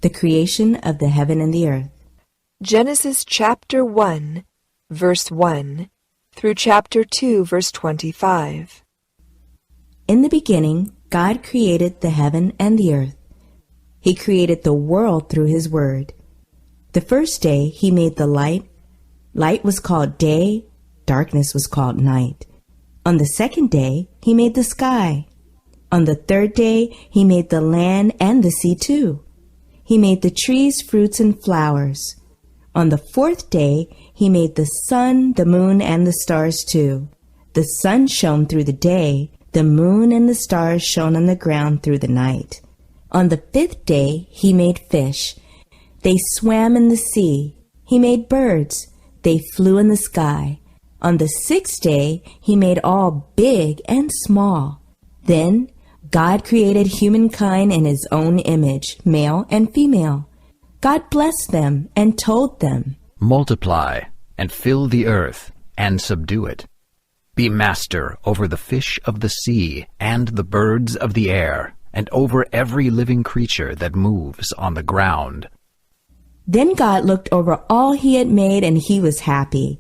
the creation of the heaven and the earth. Genesis chapter 1, verse 1 through chapter 2, verse 25. In the beginning, God created the heaven and the earth. He created the world through His word. The first day He made the light. Light was called day, darkness was called night. On the second day, He made the sky. On the third day, He made the land and the sea too. He made the trees, fruits, and flowers. On the fourth day, He made the sun, the moon, and the stars too. The sun shone through the day, the moon and the stars shone on the ground through the night. On the fifth day, He made fish. They swam in the sea. He made birds. They flew in the sky. On the sixth day, He made all big and small. Then God created humankind in His own image, male and female. God blessed them and told them, "Multiply and fill the earth and subdue it. Be master over the fish of the sea and the birds of the air, and over every living creature that moves on the ground." Then God looked over all He had made, and He was happy.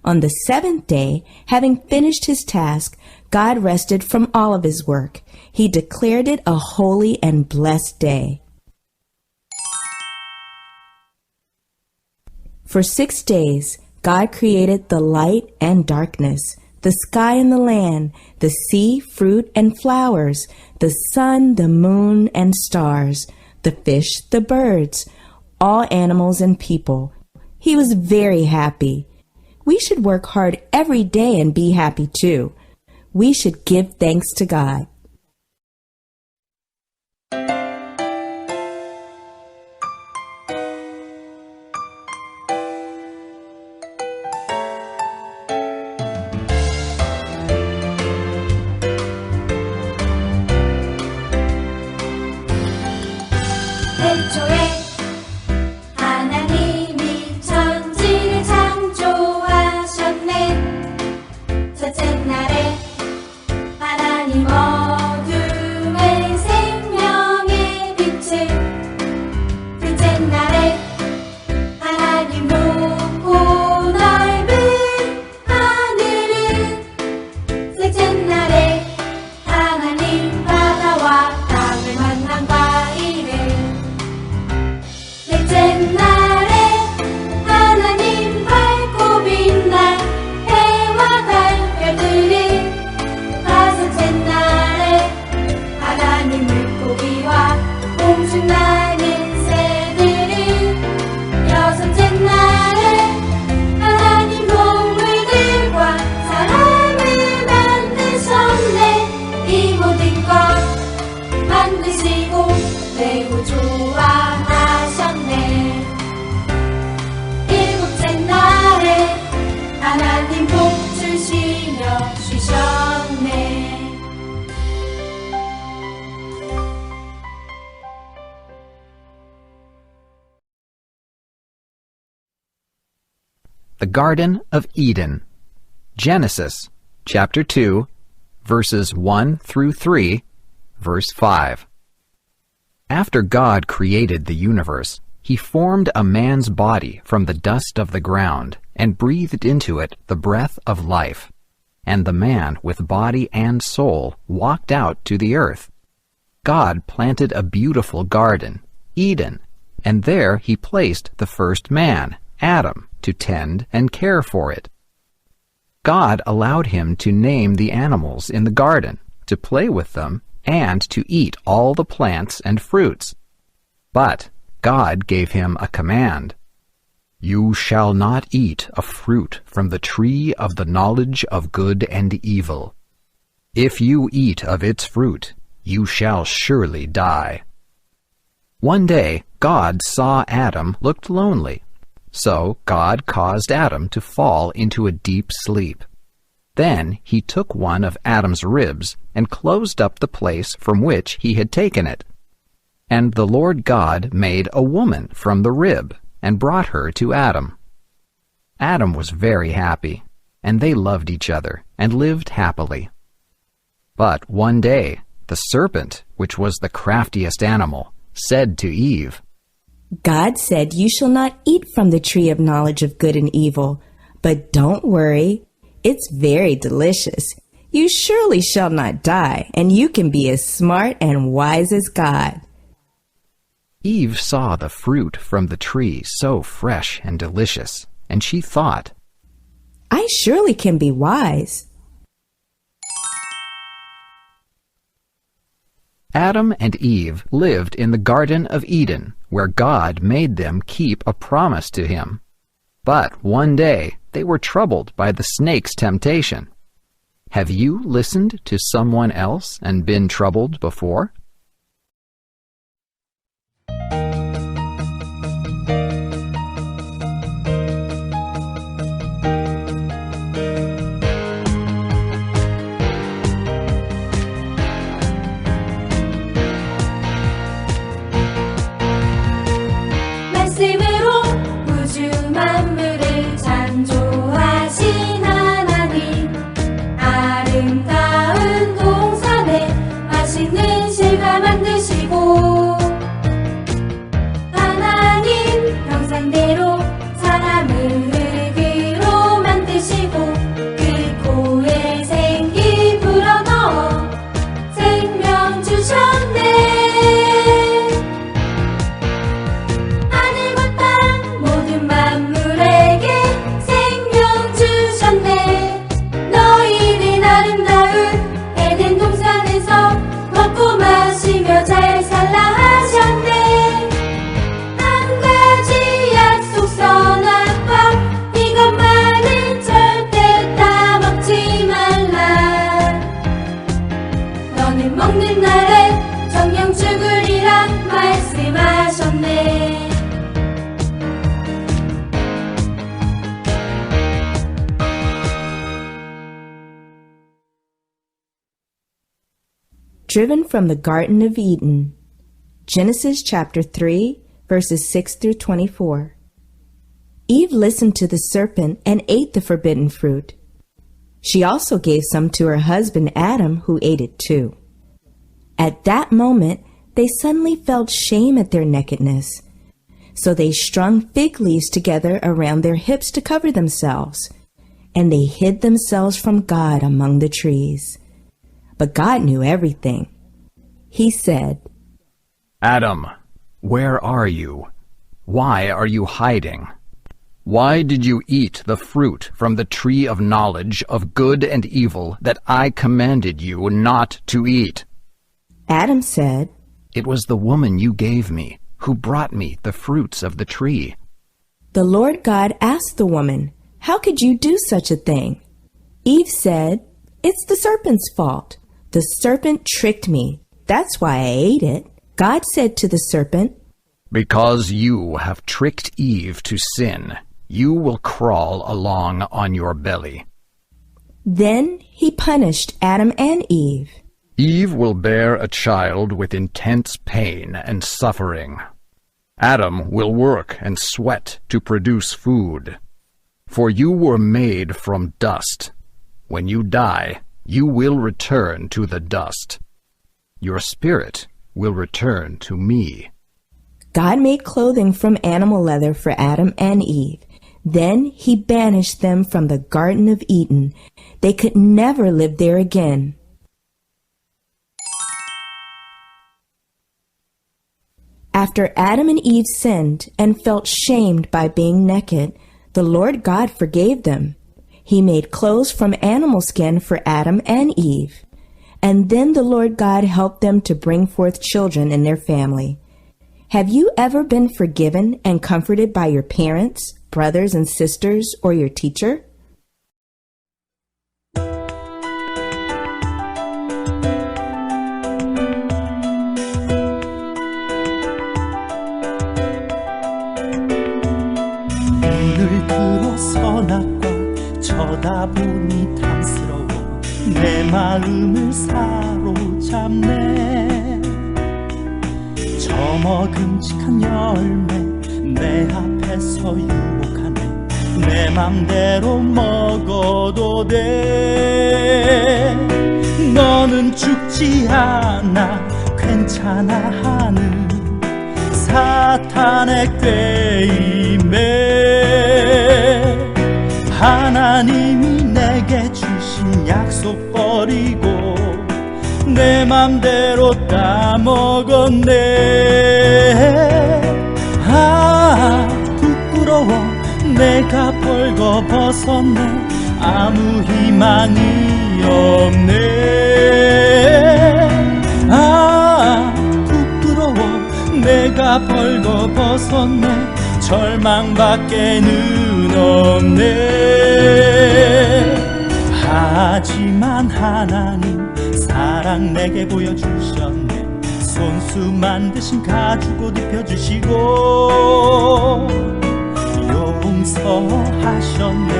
On the seventh day, having finished His task, God rested from all of His work. He declared it a holy and blessed day. For 6 days, God created the light and darkness, the sky and the land, the sea, fruit and flowers, the sun, the moon and stars, the fish, the birds, all animals and people. He was very happy. We should work hard every day and be happy too. We should give thanks to God. The Garden of Eden. Genesis chapter 2, verses 1 through 3, verse 5. After God created the universe, He formed a man's body from the dust of the ground and breathed into it the breath of life. And the man with body and soul walked out to the earth. God planted a beautiful garden, Eden, and there He placed the first man, Adam, to tend and care for it. God allowed him to name the animals in the garden, to play with them, and to eat all the plants and fruits. But God gave him a command. "You shall not eat a fruit from the tree of the knowledge of good and evil. If you eat of its fruit, you shall surely die." One day, God saw Adam looked lonely. So God caused Adam to fall into a deep sleep. Then He took one of Adam's ribs and closed up the place from which he had taken it. And the Lord God made a woman from the rib and brought her to Adam. Adam was very happy, and they loved each other and lived happily. But one day the serpent, which was the craftiest animal, said to Eve, God said you shall not eat from the tree of knowledge of good and evil, but don't worry, it's very delicious. You surely shall not die, and you can be as smart and wise as God. Eve saw the fruit from the tree so fresh and delicious, and she thought, I surely can be wise. Adam and Eve lived in the Garden of Eden, where God made them keep a promise to him. But one day they were troubled by the snake's temptation. Have you listened to someone else and been troubled before? 말씀으로 우주 만물을 창조하신 하나님, 아름다운 동산에 맛있는 실과 만드시고, 하나님 형상대로 사람을 흙으로 만드시고, 그 코에 생기 불어넣어 생명 주셨네. 잘 살라 하셨네. 한 가지 약속선 아빠, 이것만은 절대 따먹지 말라. 너는 먹는 날에 정녕 죽으리라 말씀하셨네. Driven from the Garden of Eden. Genesis chapter 3, verses 6 through 24. Eve listened to the serpent and ate the forbidden fruit. She also gave some to her husband Adam, who ate it too. At that moment, they suddenly felt shame at their nakedness. So they strung fig leaves together around their hips to cover themselves, and they hid themselves from God among the trees. But God knew everything. He said, Adam, where are you? Why are you hiding? Why did you eat the fruit from the tree of knowledge of good and evil that I commanded you not to eat? Adam said, It was the woman you gave me who brought me the fruits of the tree. The Lord God asked the woman, How could you do such a thing? Eve said, It's the serpent's fault. The serpent tricked me. That's why I ate it. God said to the serpent, Because you have tricked Eve to sin, you will crawl along on your belly. Then he punished Adam and Eve. Eve will bear a child with intense pain and suffering. Adam will work and sweat to produce food. For you were made from dust. When you die, you will return to the dust. Your spirit will return to me. God made clothing from animal leather for Adam and Eve. Then he banished them from the Garden of Eden. They could never live there again. After Adam and Eve sinned and felt shamed by being naked, the Lord God forgave them. He made clothes from animal skin for Adam and Eve. And then the Lord God helped them to bring forth children in their family. Have you ever been forgiven and comforted by your parents, brothers and sisters, or your teacher? 눈을 들어 선악과 쳐다보니 탐스러워 내 마음을 사로잡네. 저 먹음직한 열매 내 앞에서 유혹하네. 내 맘대로 먹어도 돼. 너는 죽지 않아 괜찮아 하는 사탄 사탄의 꾀임에 하나님이 내게 주신 약속 버리고 내 맘대로 따먹었네. 아, 부끄러워. 내가 벌거벗었네. 아무 희망이 없네. 아, 부끄러워. 내가 벌거벗었네. 절망밖에는 없네. 하지만 하나님 사랑 내게 보여주셨네. 손수 만드신 가죽옷 입혀주시고 용서하셨네.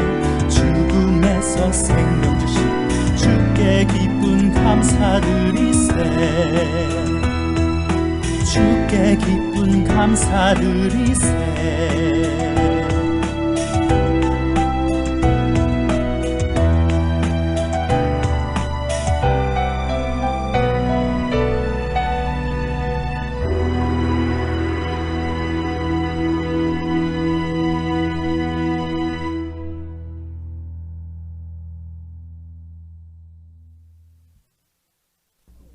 죽음에서 생명 주신 주께 기쁜 감사드리세. 주께 기쁜 감사드리세.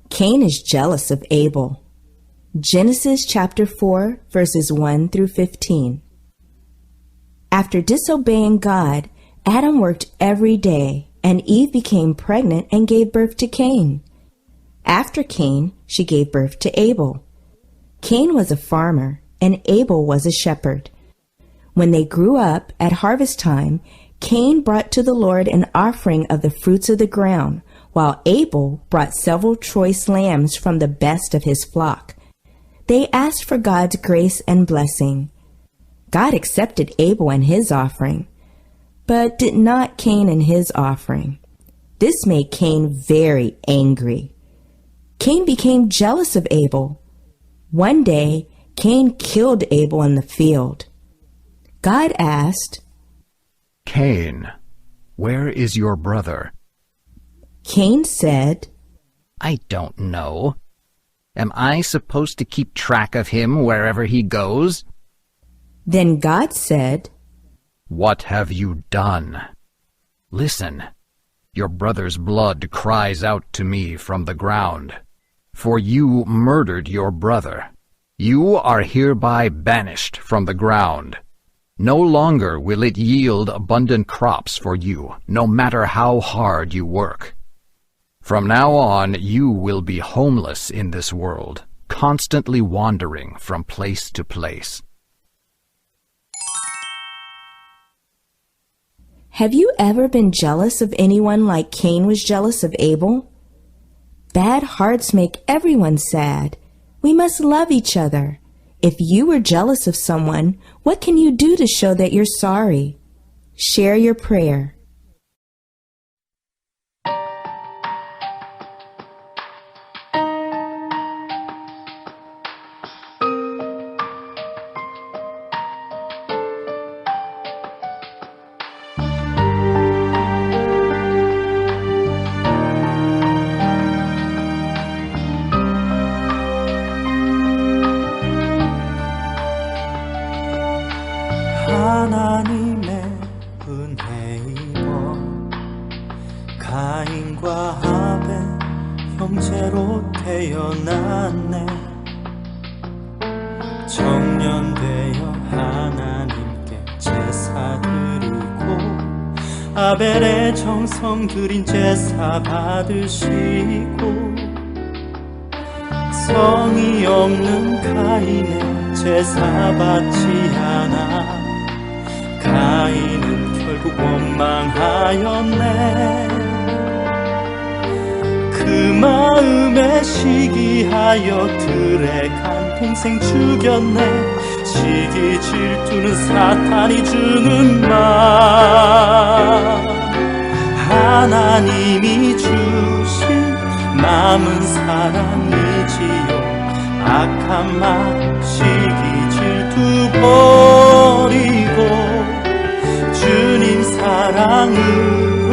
Cain is jealous of Abel. Genesis chapter 4, verses 1 through 15. After disobeying God, Adam worked every day, and Eve became pregnant and gave birth to Cain. After Cain, she gave birth to Abel. Cain was a farmer, and Abel was a shepherd. When they grew up, at harvest time, Cain brought to the Lord an offering of the fruits of the ground, while Abel brought several choice lambs from the best of his flock. They asked for God's grace and blessing. God accepted Abel and his offering, but did not Cain and his offering. This made Cain very angry. Cain became jealous of Abel. One day, Cain killed Abel in the field. God asked, Cain, where is your brother? Cain said, I don't know. Am I supposed to keep track of him wherever he goes? Then God said, What have you done? Listen, your brother's blood cries out to me from the ground. For you murdered your brother. You are hereby banished from the ground. No longer will it yield abundant crops for you, no matter how hard you work. From now on, you will be homeless in this world, constantly wandering from place to place. Have you ever been jealous of anyone like Cain was jealous of Abel? Bad hearts make everyone sad. We must love each other. If you were jealous of someone, what can you do to show that you're sorry? Share your prayer. 하나님의 은혜 입어 가인과 아벨 형제로 태어났네. 청년되어 하나님께 제사 드리고 아벨의 정성 들인 제사 받으시고 성이 없는 가인의 제사 받지 않아 가인은 결국 원망하였네. 그 마음에 시기하여 들에 간 동생 죽였네. 시기 질투는 사탄이 주는 말. 하나님이 주신 마음은 사랑이지요. 악한 마음 시기 질투 버리고 주님 사랑으로